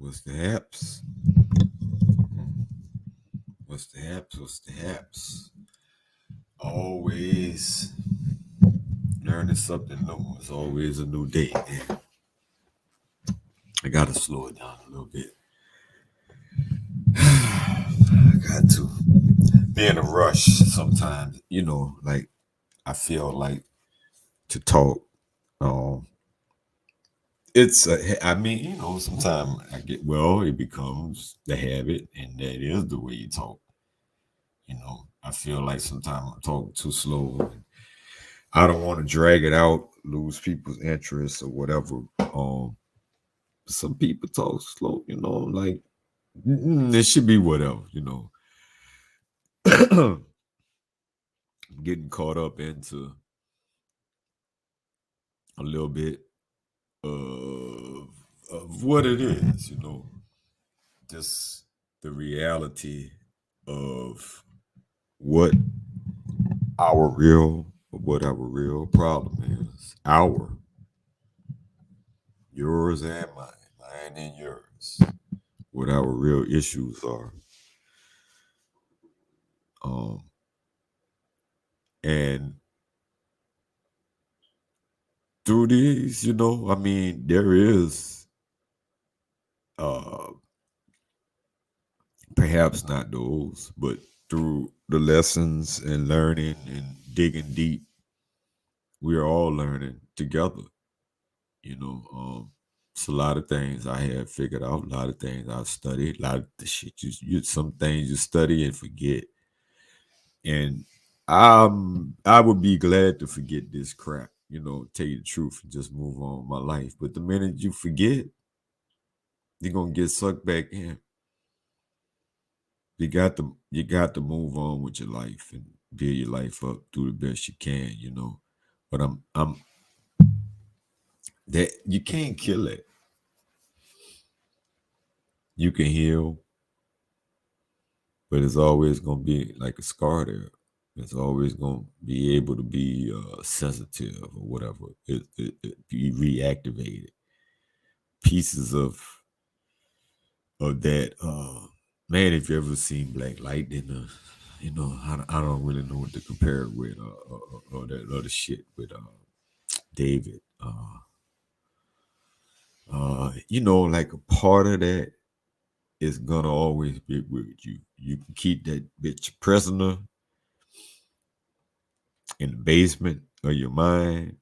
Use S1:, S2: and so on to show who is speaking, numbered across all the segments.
S1: What's the haps? What's the haps? What's the haps? Always learning something new. It's always a new day, man. I gotta slow it down a little bit. I got to be in a rush sometimes, like I feel like to talk. Um, I mean, sometimes it becomes the habit, and that is the way you talk. I feel like sometimes I'm talking too slow. And I don't want to drag it out, lose people's interest or whatever. Some people talk slow, like it should be whatever. I'm getting caught up into a little bit of what it is. Just the reality of what our real problem is. Yours and mine and yours. What our real issues are. Um, and through these, I mean, there is uh perhaps not those, but through the lessons and learning and digging deep, we are all learning together. It's a lot of things I have figured out, a lot of things I've studied, a lot of the shit some things you study and forget. And I would be glad to forget this crap, tell you the truth and just move on with my life. But the minute you forget, you're gonna get sucked back in. You got to move on with your life and build your life up, do the best you can. But I'm that you can't kill it. You can heal, but it's always gonna be like a scar there. It's always gonna be able to be sensitive or whatever. It be reactivated. Pieces of that. Man, if you ever seen Black Lightning, I don't really know what to compare it with, or that other shit with David. Like a part of that is gonna always be with you. You can keep that bitch prisoner in the basement of your mind,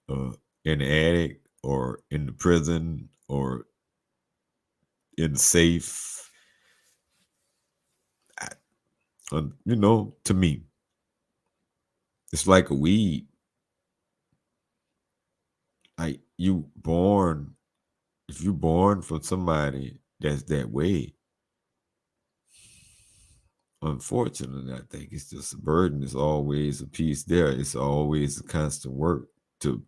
S1: uh, in the attic, or in the prison, or in the safe. To me, it's like a weed. Like if you born from somebody that's that way, unfortunately, I think it's just a burden. It's always a piece there. It's always a constant work to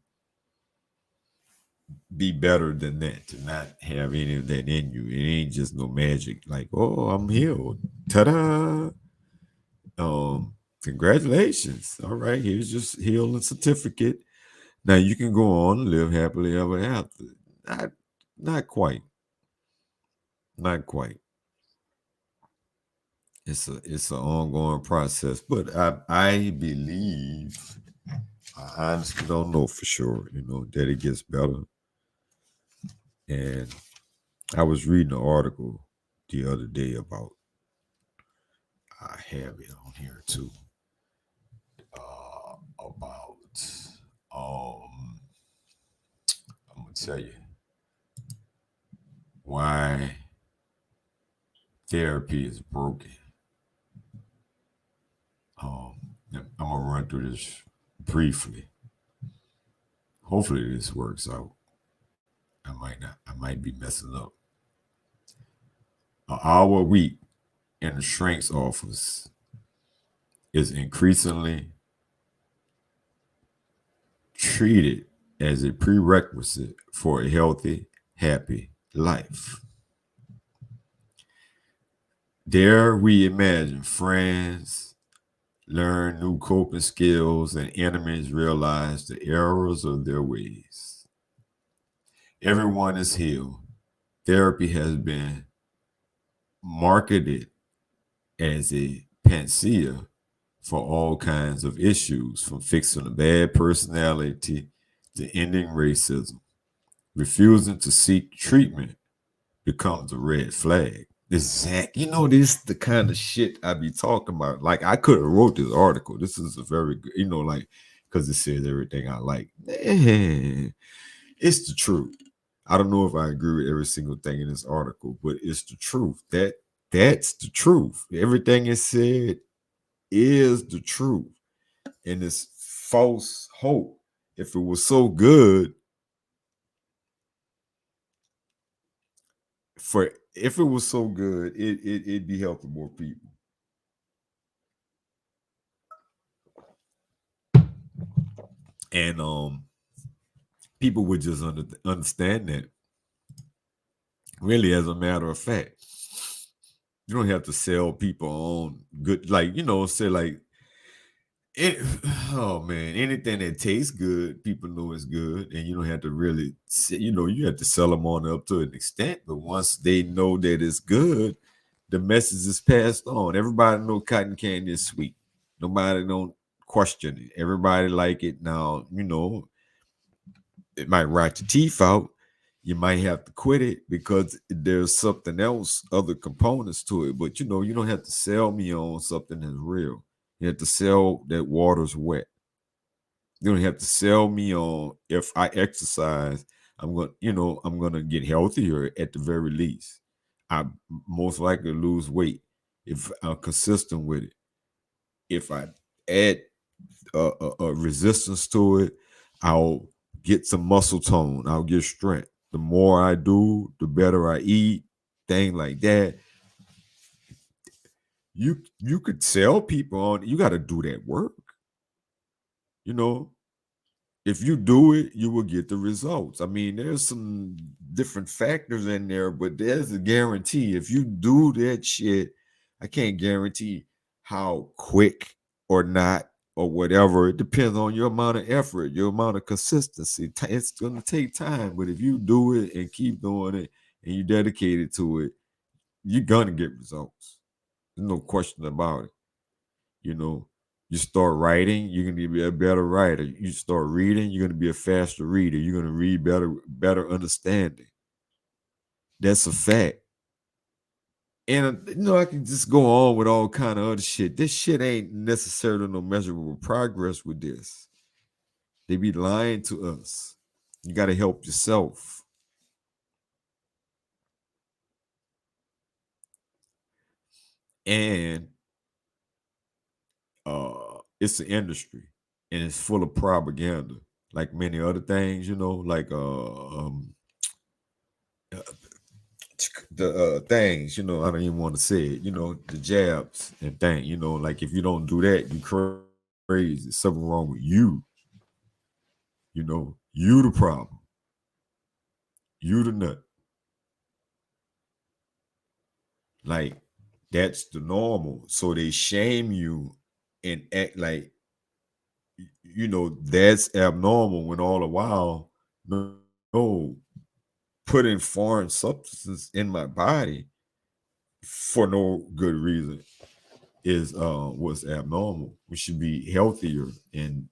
S1: be better than that, to not have any of that in you. It ain't just no magic like, oh, I'm healed. Ta-da. Congratulations. All right, here's your healing certificate. Now you can go on and live happily ever after. Not quite. Not quite. It's an ongoing process, but I believe, I honestly don't know for sure, that it gets better. And I was reading an article the other day about, I have it on here too, about I'm gonna tell you why therapy is broken. Um, I'm gonna run through this briefly. Hopefully this works out. I might not. I might be messing up. An hour a week in the shrink's office is increasingly treated as a prerequisite for a healthy, happy life. There we imagine friends, learn new coping skills, and enemies realize the errors of their ways. Everyone is healed, Therapy has been marketed as a panacea for all kinds of issues, from fixing a bad personality to ending racism. Refusing to seek treatment becomes a red flag. Exactly. This is the kind of shit I be talking about. Like, I could have wrote this article. This is a very good, like, because it says everything I like. Man, it's the truth. I don't know if I agree with every single thing in this article, but it's the truth. That's the truth. Everything it said is the truth. And this false hope, if it was so good, if it was so good, it'd be helping more people. And people would just understand that. Really, as a matter of fact, you don't have to sell people on good, like, say like it. Oh man, anything that tastes good, people know it's good, and you don't have to really, you have to sell them on up to an extent. But once they know that it's good, the message is passed on. Everybody know cotton candy is sweet. Nobody don't question it. Everybody like it now. It might rot your teeth out. You might have to quit it because there's something else, other components to it. But you don't have to sell me on something that's real. You have to sell that water's wet. You don't have to sell me on if I exercise, I'm gonna get healthier at the very least. I most likely lose weight if I'm consistent with it. If I add a resistance to it, I'll get some muscle tone. I'll get strength. The more I do, the better I eat. Thing like that. You could sell people on. You got to do that work. You know, if you do it, you will get the results. I mean, there's some different factors in there, but there's a guarantee. If you do that shit, I can't guarantee how quick or not or whatever. It depends on your amount of effort, your amount of consistency. It's going to take time, but if you do it and keep doing it and you dedicated to it, you're going to get results. There's no question about it. You know, you start writing, you're gonna be a better writer. You start reading, you're gonna be a faster reader. You're gonna read better understanding. That's a fact. And I can just go on with all kind of other shit. This shit ain't necessarily no measurable progress with this. They be lying to us. You got to help yourself. And it's an industry, and it's full of propaganda, like many other things. Like the things, I don't even want to say it, the jabs and things, like if you don't do that, you crazy. Something wrong with you. You the problem. You the nut. Like that's the normal. So they shame you and act like that's abnormal when all the while, no, putting foreign substances in my body for no good reason is what's abnormal. We should be healthier, and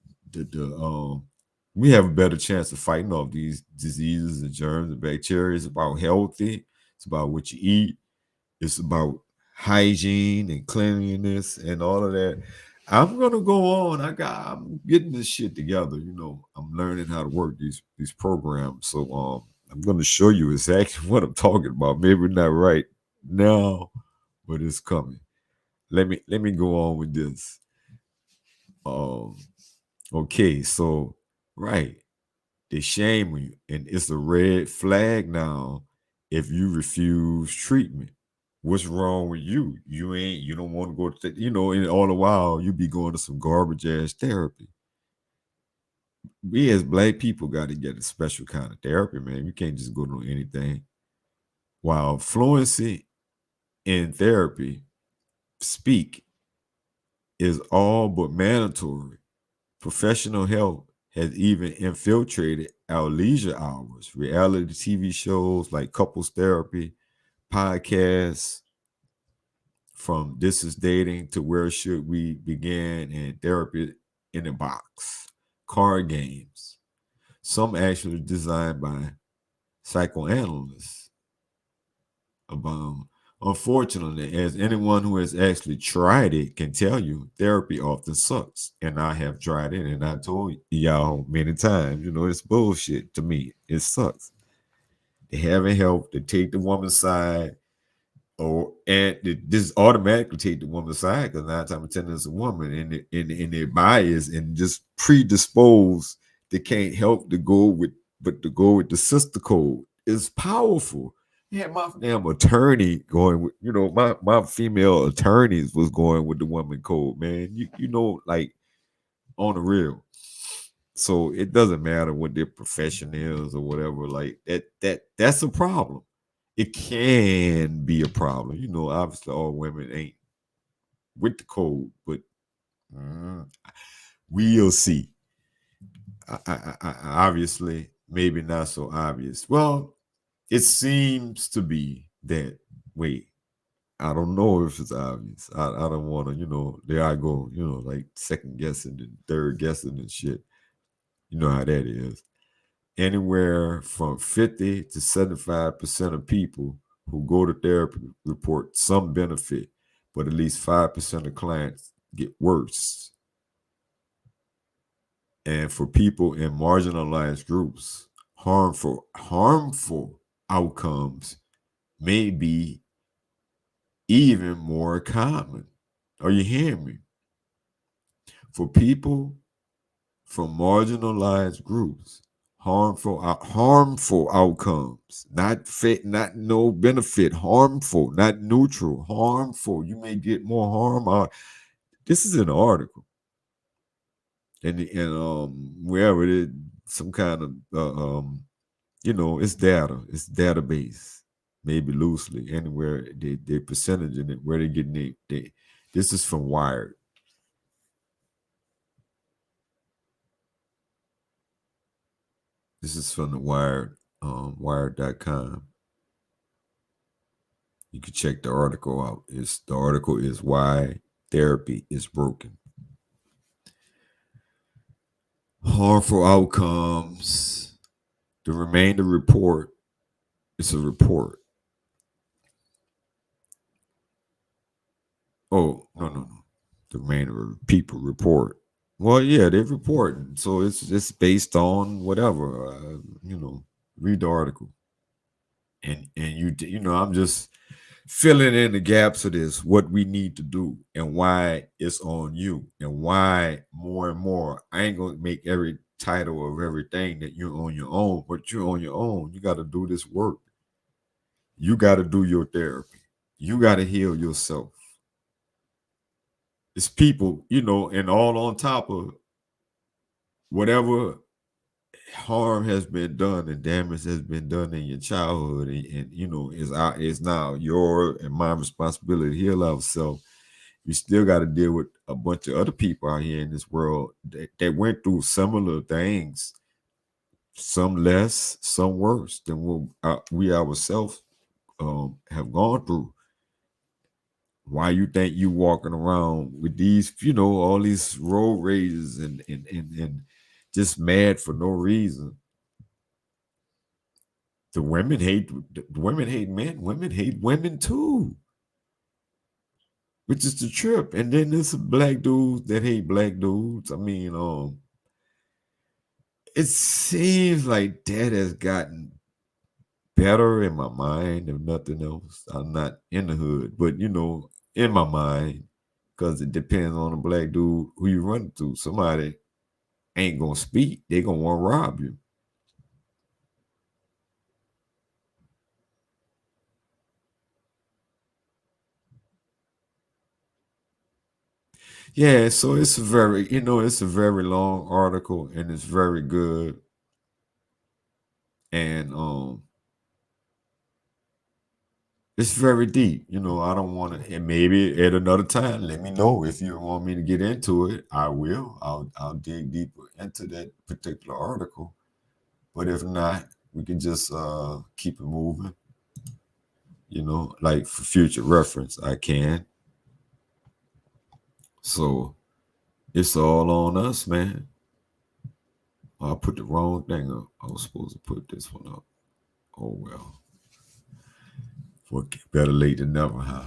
S1: we have a better chance of fighting off these diseases and germs and bacteria. It's about healthy. It's about what you eat. It's about hygiene and cleanliness and all of that. I'm gonna go on. I'm getting this shit together. I'm learning how to work these programs. So I'm gonna show you exactly what I'm talking about. Maybe not right now, but it's coming. Let me go on with this. Um, okay, so right, they shame you, and it's a red flag now if you refuse treatment. What's wrong with you? You don't want to go to and all the while you be going to some garbage ass therapy. We as black people got to get a special kind of therapy, man. You can't just go to anything. While fluency in therapy, speak is all but mandatory. Professional help has even infiltrated our leisure hours. Reality TV shows like couples therapy, podcasts, from This Is Dating to Where Should We Begin, and Therapy in a Box, card games, some actually designed by psychoanalysts. About, unfortunately, as anyone who has actually tried it can tell you, therapy often sucks. And I have tried it, and I told y'all many times, it's bullshit to me. It sucks. They haven't helped. They take the woman's side, this automatically take the woman's side because 9 times out of 10 it's a woman, and they're biased and just predisposed. They can't help to go with, but to go with the sister code is powerful. Yeah, my damn attorney going with, my female attorneys was going with the woman code, man. Like, on the real. So it doesn't matter what their profession is or whatever. Like that's a problem. It can be a problem. Obviously all women ain't with the code, but mm, we'll see. Obviously, maybe not so obvious. Well, it seems to be that. Wait, I don't know if it's obvious. I don't want to, there I go, like second guessing and third guessing and shit. You know how that is. Anywhere from 50 to 75% of people who go to therapy report some benefit, but at least 5% of clients get worse. And for people in marginalized groups, harmful outcomes may be even more common. Are you hearing me? For people from marginalized groups, harmful outcomes, not fit, not no benefit, harmful, not neutral, harmful. You may get more harm out. This is an article, and wherever it is, some kind of it's data, it's database, maybe loosely anywhere they percentage in it, where they getting they. This is from Wired. This is from the Wired, Wired.com. You can check the article out. The article is Why Therapy is Broken. Harmful outcomes. The remainder report. It's a report. Oh, no. The remainder of people report. Well, yeah, they're reporting. So it's based on whatever. Read the article. And I'm just filling in the gaps of this, what we need to do and why it's on you, and why more and more. I ain't gonna make every title of everything that you're on your own, but you're on your own. You got to do this work. You got to do your therapy. You got to heal yourself. It's people, and all on top of whatever harm has been done and damage has been done in your childhood, and is now your and my responsibility to heal ourselves. You still got to deal with a bunch of other people out here in this world that went through similar things, some less, some worse than what we ourselves have gone through. Why you think you walking around with these, all these road rages and just mad for no reason? The women hate men. Women hate women too, which is the trip. And then there's black dudes that hate black dudes. I mean, it seems like that has gotten better in my mind, if nothing else. I'm not in the hood, but in my mind, because it depends on the black dude who you run to. Somebody ain't gonna speak, they gonna want to rob you. Yeah, so it's a very long article and it's very good. And It's very deep. I don't want to, and maybe at another time, let me know if you want me to get into it. I will. I'll dig deeper into that particular article. But if not, we can just keep it moving. Like for future reference, I can. So it's all on us, man. I put the wrong thing up. I was supposed to put this one up. Oh well. Better late than never, huh?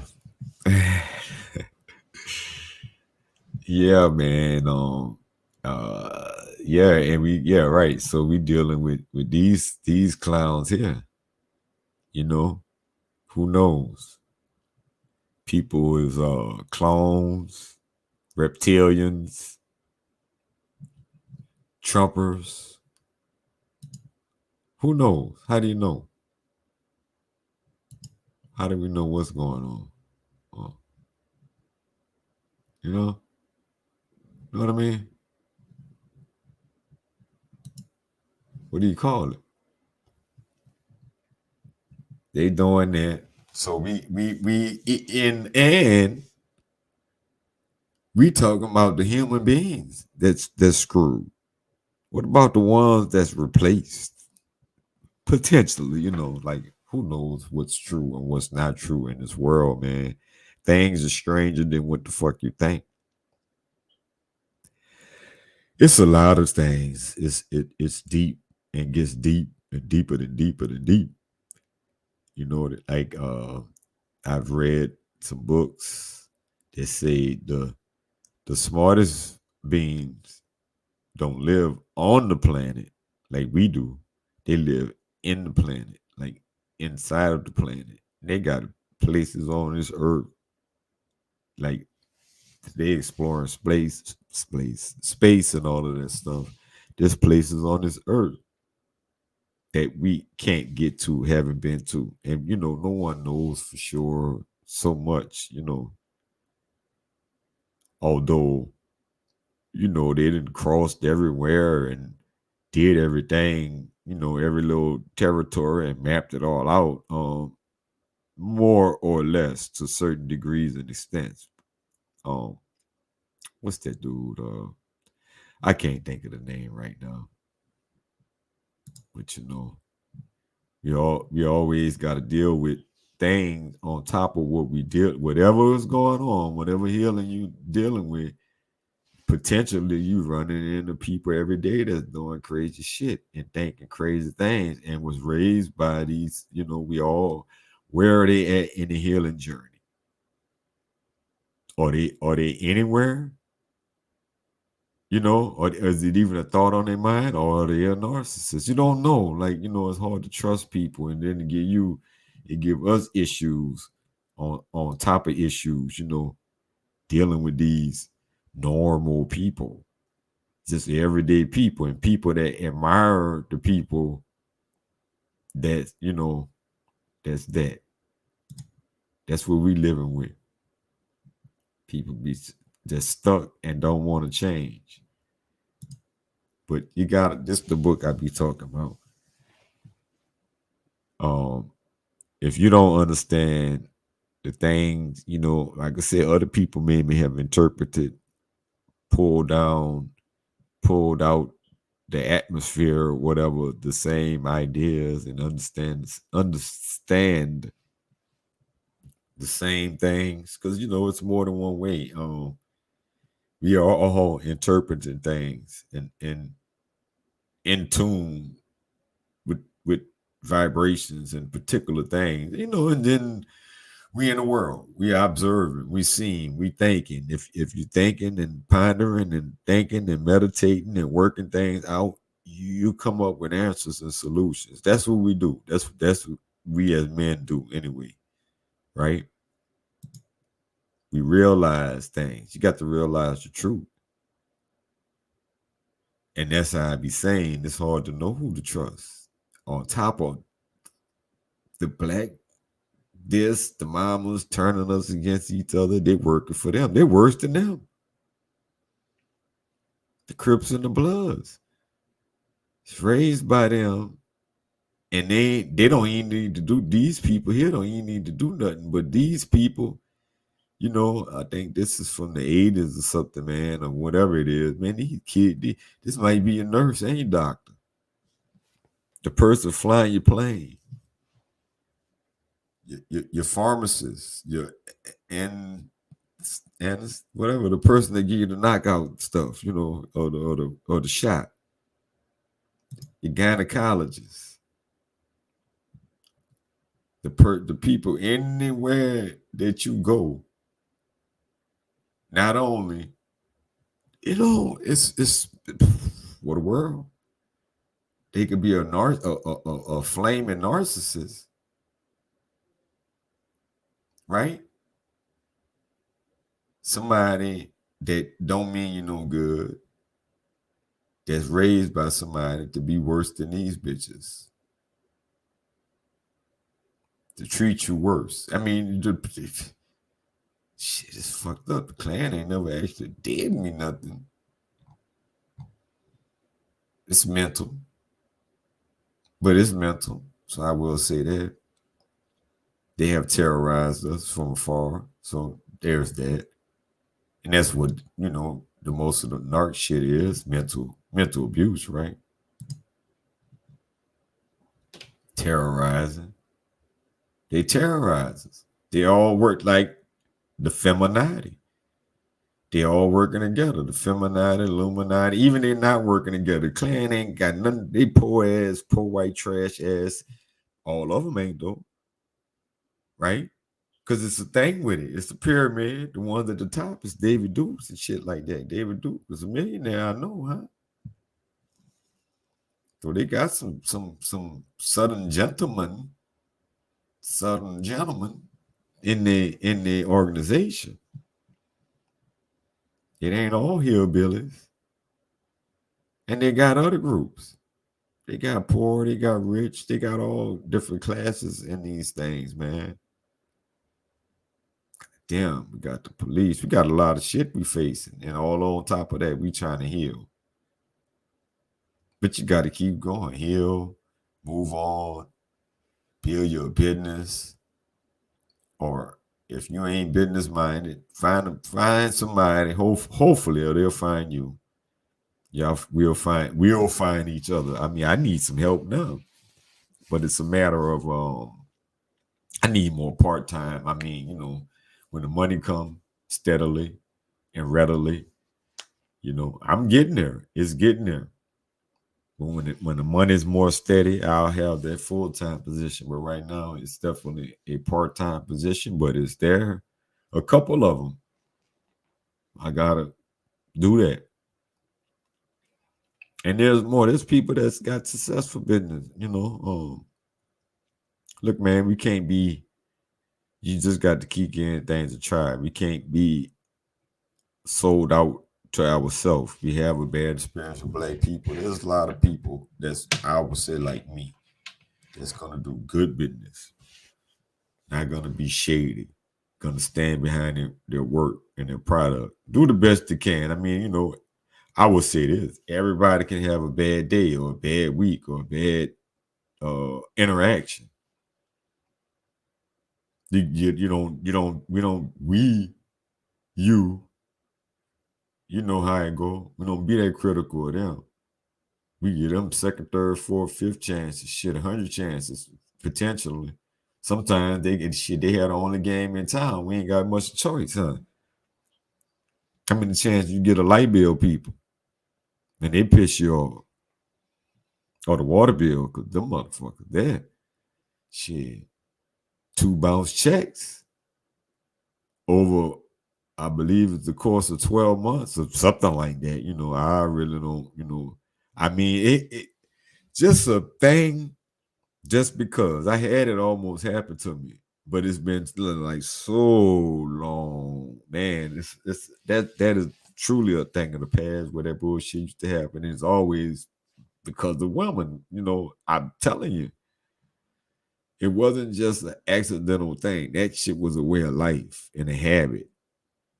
S1: Yeah, man. Yeah, and right. So we dealing with these clowns here. You know, who knows? People is clones, reptilians, Trumpers. Who knows? How do you know? How do we know what's going on? Uh, you know, know what I mean? What do you call it? They doing that. So and we talking about the human beings that's screwed. What about the ones that's replaced? Potentially, like who knows what's true and what's not true in this world, man. Things are stranger than what the fuck you think. It's a lot of things. It's deep and gets deep and deeper than deeper than deep. Like I've read some books that say the smartest beings don't live on the planet like we do. They live in the planet, like inside of the planet. They got places on this earth, like they exploring space, and all of that stuff. There's places on this earth that we can't get to, haven't been to, and no one knows for sure so much. Although they didn't crossed everywhere and did everything, every little territory and mapped it all out, more or less to certain degrees and extents. Um, what's that dude? I can't think of the name right now, but we always got to deal with things on top of what we deal, whatever is going on, whatever healing you dealing with. Potentially, you running into people every day that's doing crazy shit and thinking crazy things, and was raised by these. We all, where are they at in the healing journey? Are they anywhere? Or is it even a thought on their mind, or are they a narcissist? You don't know. Like, it's hard to trust people, and then it give us issues on top of issues, dealing with these normal people, just everyday people, and people that admire the people that, that's that's what we living with. People be just stuck and don't want to change. But you got this the book I be talking about. If you don't understand the things, like I said, other people maybe have interpreted, pulled down, pulled out the atmosphere or whatever, the same ideas, and understand the same things, because it's more than one way. We are all interpreting things and in tune with vibrations and particular things, and then we in the world, we are observing, we seeing, we thinking. If you're thinking and pondering and thinking and meditating and working things out, you come up with answers and solutions. That's what we do. That's what we as men do anyway, right? We realize things. You got to realize the truth. And that's how I be saying it's hard to know who to trust. On top of the black, the mamas turning us against each other, they working for them. They're worse than them. The Crips and the Bloods. It's raised by them. And they don't even need to do, these people here don't even need to do nothing. But these people, I think this is from the 80s or something, man, or whatever it is. Man, these kids, this might be a nurse and a doctor. The person flying your plane, your pharmacist, your and whatever, the person that give you the knockout stuff, or the shot, your gynecologist, the people anywhere that you go. Not only, it's what a world. They could be a flaming narcissist, right? Somebody that don't mean you no good, that's raised by somebody to be worse than these bitches, to treat you worse. I mean, shit is fucked up. The Klan ain't never actually did me nothing. It's mental, but it's mental. So I will say that. They have terrorized us from afar. So there's that. And that's what, the most of the narc shit is, mental abuse, right? Terrorizing. They terrorize us. They all work like the femanati. They all working together. The femanati, Illuminati, even they not working together. Klan ain't got nothing. They poor ass, poor white trash ass. All of them ain't though, right? Because it's a thing with it. It's a pyramid. The ones at the top is David Dukes and shit like that. David Duke is a millionaire, I know, huh? So they got some southern gentlemen in the organization. It ain't all hillbillies. And they got other groups. They got poor, they got rich, they got all different classes in these things, man. Damn, we got the police. We got a lot of shit we facing. And all on top of that, we trying to heal. But you got to keep going. Heal, move on, build your business. Or if you ain't business minded, find somebody. Hopefully, or they'll find you. Y'all, we'll find each other. I mean, I need some help now, but it's a matter of I need more part time. I mean, when the money come steadily and readily, I'm getting there. It's getting there. But when the money's more steady, I'll have that full time position. But right now, it's definitely a part time position. But it's there. A couple of them. I gotta do that. And there's more. There's people that's got successful business. Look, man, we can't be. You just got to keep getting things to try. We can't be sold out to ourselves. We have a bad experience with black people. There's a lot of people that's, I would say, like me, that's gonna do good business, not gonna be shady, gonna stand behind their work and their product. Do the best they can. I mean, I would say this: everybody can have a bad day or a bad week or a bad interaction. You know how it go. We don't be that critical of them. We give them second, third, fourth, fifth chances, shit, 100 chances, potentially. Sometimes they get shit, they had the only game in town. We ain't got much choice, huh? How many chances you get a light bill, people? And they piss you off. Or the water bill, because them motherfuckers there. Shit. 2 bounce checks over, I believe it's the course of 12 months or something like that. I really don't, I mean, it just a thing, just because I had it almost happen to me, but it's been like so long, man. It's that is truly a thing of the past where that bullshit used to happen. It's always because the woman, I'm telling you, it wasn't just an accidental thing. That shit was a way of life and a habit.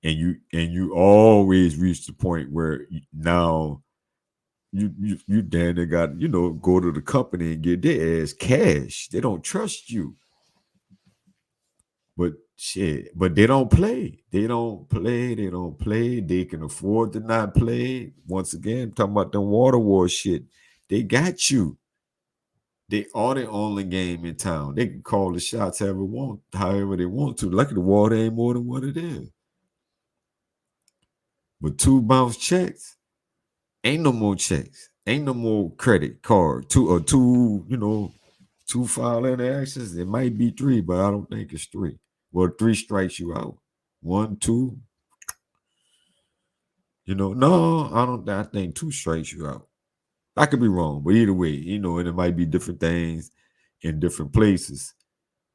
S1: And you always reach the point where now you damn they got, go to the company and get their ass cash. They don't trust you. But shit, but they don't play. They don't play. They don't play. They can afford to not play. Once again, talking about the water war shit. They got you. They are the only game in town. They can call the shots however they want to. Lucky the water ain't more than what it is. But two bounce checks, ain't no more checks. Ain't no more credit card. Two foul interactions. It might be three, but I don't think it's three. Well, three strikes you out. One, two. No, I don't. I think two strikes you out. I could be wrong, but either way, and it might be different things in different places,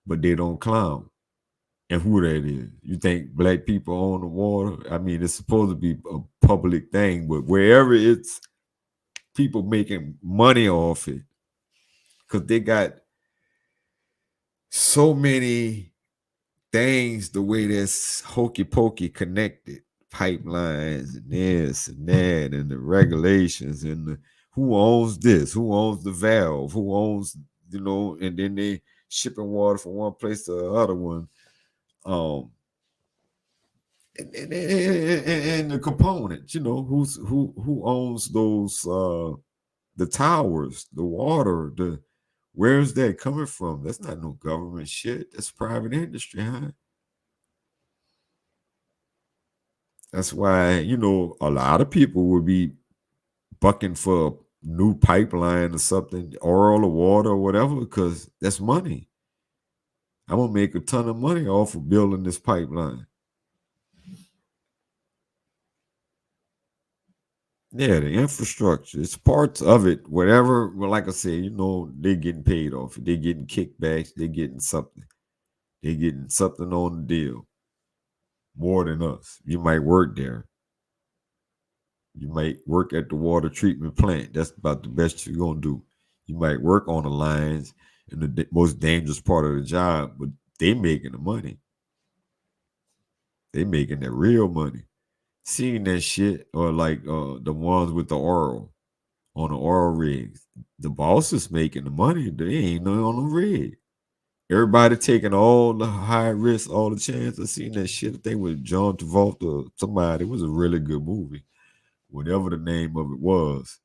S1: but they don't clown. And who that is? You think black people own the water? I mean, it's supposed to be a public thing, but wherever it's people making money off it, because they got so many things the way that's hokey pokey connected, pipelines and this and that and the regulations and who owns this, who owns the valve, who owns, and then they shipping water from one place to the other one. And the components, who owns those the towers, the water, where's that coming from? That's not no government shit. That's private industry, huh? That's why, a lot of people would be bucking for a new pipeline or something, oil or water or whatever, because that's money. I'm gonna make a ton of money off of building this pipeline. Yeah, the infrastructure. It's parts of it. Whatever, well, like I said, they're getting paid off it. They're getting kickbacks. They're getting something. They're getting something on the deal. More than us. You might work there. You might work at the water treatment plant. That's about the best you're gonna do. You might work on the lines in the most dangerous part of the job, but they making the money. They making the real money. Seeing that shit, or like the ones with the oil on the oil rigs. The boss is making the money. They ain't no on the rig. Everybody taking all the high risk, all the chance. I seen that shit. I think with John Travolta, somebody. It was a really good movie. Whatever the name of it was.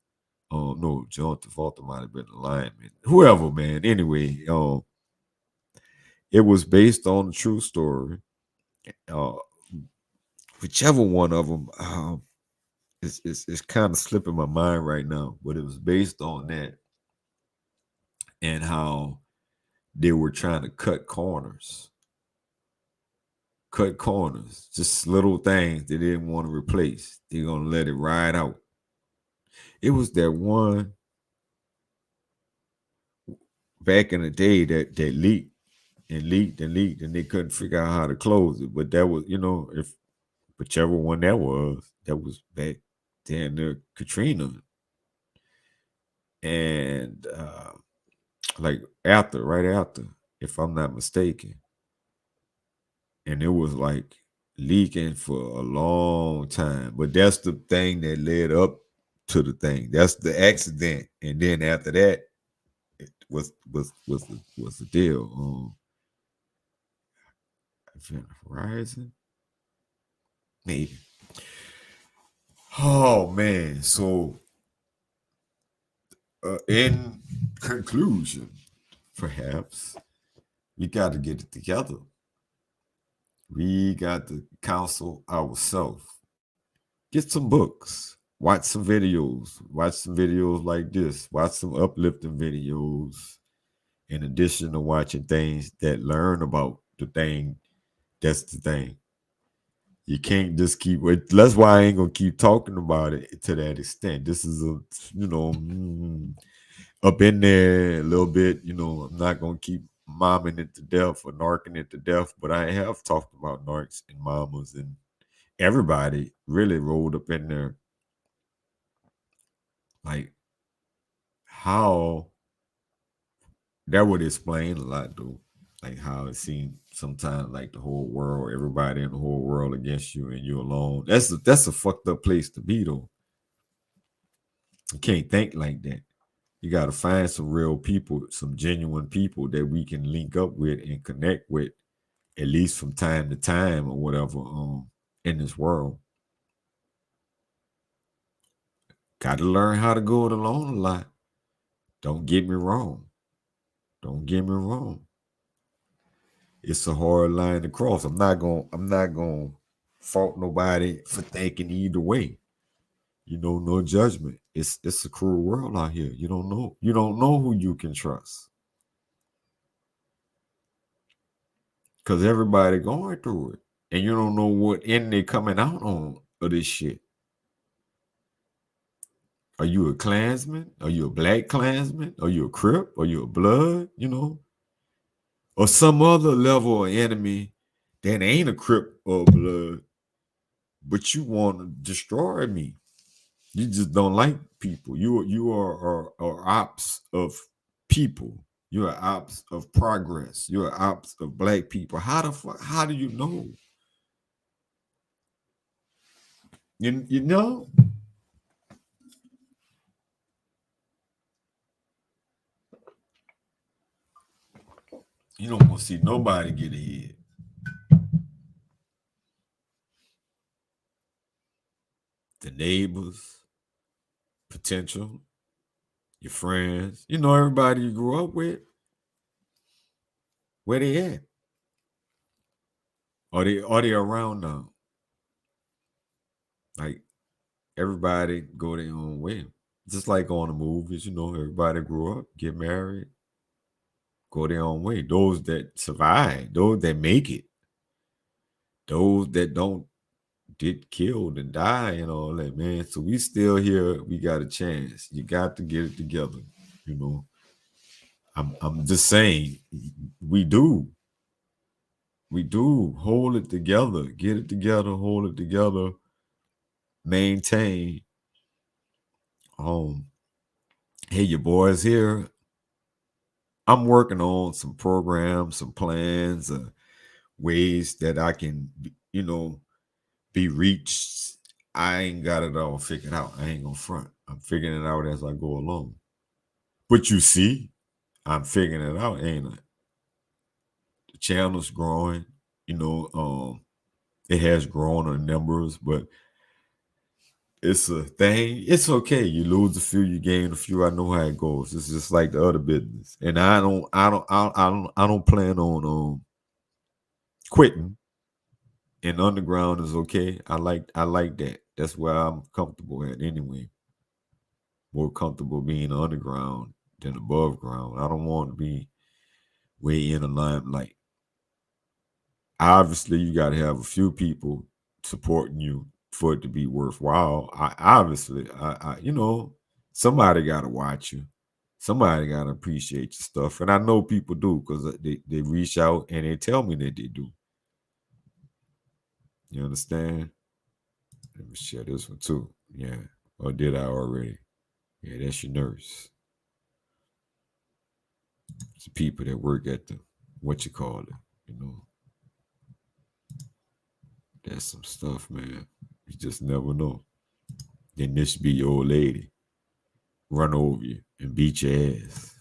S1: No, John Travolta might have been the lineman. Whoever, man. Anyway, it was based on a true story. Uh, whichever one of them, it's kind of slipping my mind right now, but it was based on that and how they were trying to cut corners, just little things they didn't want to replace. They're gonna let it ride out. It was that one back in the day that leaked and leaked and leaked, and they couldn't figure out how to close it. But that was, if whichever one that was back then, the Katrina, and like right after, if I'm not mistaken, and it was like leaking for a long time. But that's the thing that led up to the thing. That's the accident, and then after that, it was the deal. Event Horizon, maybe. Oh man! So, in conclusion, perhaps we got to get it together. We got to counsel ourselves. Get some books, watch some videos like this, watch some uplifting videos, in addition to watching things that learn about the thing. That's the thing. You can't just keep it. That's why I ain't gonna keep talking about it to that extent. This is up in there a little bit. I'm not gonna keep momming it to death or narking it to death, but I have talked about narcs and mamas, and everybody really rolled up in there, like how that would explain a lot, though. Like how it seems sometimes like the whole world, everybody in the whole world against you, and you alone. That's a fucked up place to be, though. You can't think like that. You got to find some real people, some genuine people that we can link up with and connect with, at least from time to time or whatever, in this world. Got to learn how to go it alone a lot. Don't get me wrong. Don't get me wrong. It's a hard line to cross. I'm not gonna fault nobody for thinking either way. No judgment. It's a cruel world out here. You don't know. You don't know who you can trust. Cause everybody going through it. And you don't know what end they coming out on of this shit. Are you a Klansman? Are you a black Klansman? Are you a Crip? Are you a Blood? Or some other level of enemy that ain't a Crip or Blood, but you want to destroy me. You just don't like people. You are ops of people. You are ops of progress. You are ops of black people. How the fuck? How do you know? You know? You don't want to see nobody get ahead. The neighbors, potential, your friends. Everybody you grew up with. Where they at? Are they around now? Like everybody go their own way. Just like on the movies, everybody grew up, get married, go their own way. Those that survive, those that make it, those that don't get killed and die and all that, man. So we still here. We got a chance. You got to get it together. You know, I'm just saying, we do. We do hold it together, get it together, hold it together, maintain. Um, hey, your boys here. I'm working on some programs, some plans, ways that I can, be reached. I ain't got it all figured out. I ain't gonna front. I'm figuring it out as I go along. But you see, I'm figuring it out, ain't I? The channel's growing. It has grown in numbers, but it's a thing. It's okay. You lose a few, you gain a few. I know how it goes. It's just like the other business, and I don't plan on quitting. And underground is okay. I like that. That's where I'm comfortable at anyway. More comfortable being underground than above ground. I don't want to be way in the limelight. Obviously, you got to have a few people supporting you for it to be worthwhile. Somebody got to watch you. Somebody got to appreciate your stuff. And I know people do because they reach out and they tell me that they do. You understand? Let me share this one too. Yeah. Or did I already? Yeah, that's your nurse. It's the people that work at the what you call it. You know, that's some stuff, man. You just never know. Then this be your old lady run over you and beat your ass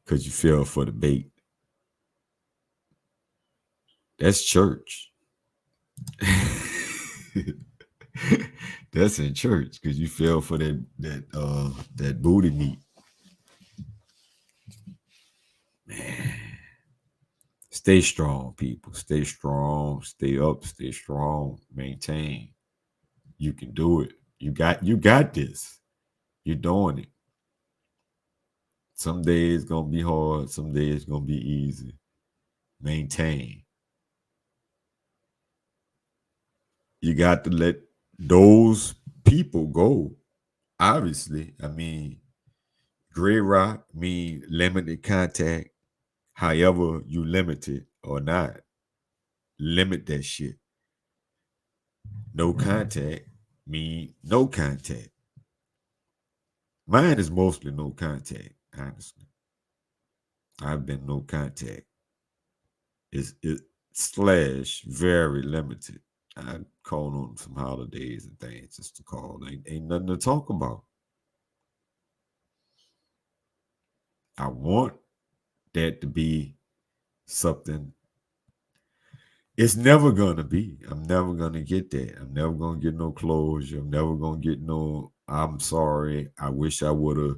S1: because you fell for the bait. That's church. That's in church because you fell for that booty meat. Man, stay strong, people. Stay strong. Stay up. Stay strong. Maintain. You can do it. You got this. You're doing it. Some days gonna be hard. Some days gonna be easy. Maintain. You got to let those people go. Obviously, I mean, gray rock mean limited contact. However, you limit it or not, limit that shit. No contact mean no contact. Mine is mostly no contact. Honestly, I've been no contact. It slash very limited. I call on some holidays and things just to call. Ain't nothing to talk about. I want that to be something. It's never gonna be. I'm never gonna get that. I'm never gonna get no closure. I'm never gonna get no. I'm sorry. I wish I would have.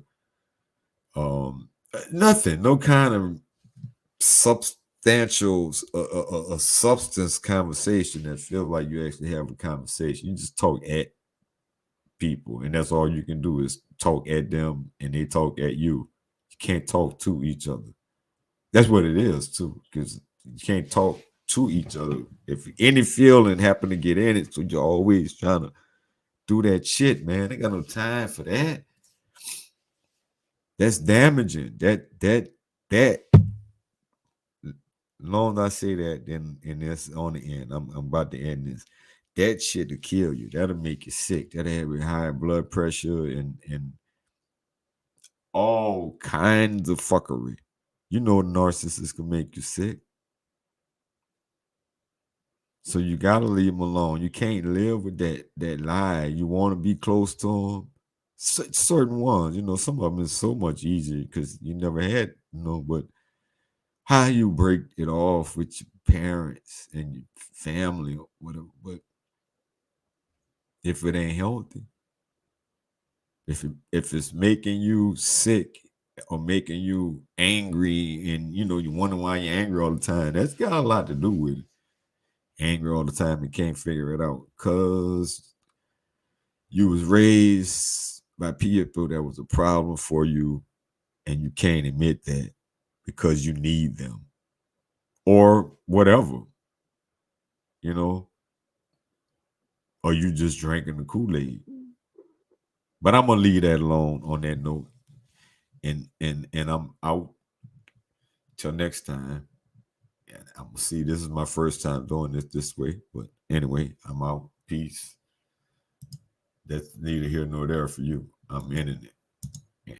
S1: Nothing. No kind of substantial, a substance conversation that feels like you actually have a conversation. You just talk at people, and that's all you can do is talk at them, and they talk at you. You can't talk to each other. That's what it is too, because you can't talk to each other. If any feeling happen to get in it, so you're always trying to do that shit, man. They got no time for that. That's damaging. That. Long as I say that, then and that's on the end. I'm about to end this. That shit will kill you. That'll make you sick. That'll have you high blood pressure and all kinds of fuckery. You know, narcissists can make you sick. So you gotta leave them alone. You can't live with that lie. You want to be close to them. Certain ones, some of them is so much easier because you never had, but how you break it off with your parents and your family or whatever. But if it ain't healthy, if it's making you sick or making you angry and you wonder why you're angry all the time, that's got a lot to do with it. Angry all the time and can't figure it out because you was raised by people that was a problem for you and you can't admit that because you need them or whatever, you know, or you just drinking the Kool-Aid. But I'm gonna leave that alone on that note. And I'm out till next time. And I'm gonna see, this is my first time doing this way. But anyway, I'm out. Peace. That's neither here nor there for you. I'm in it.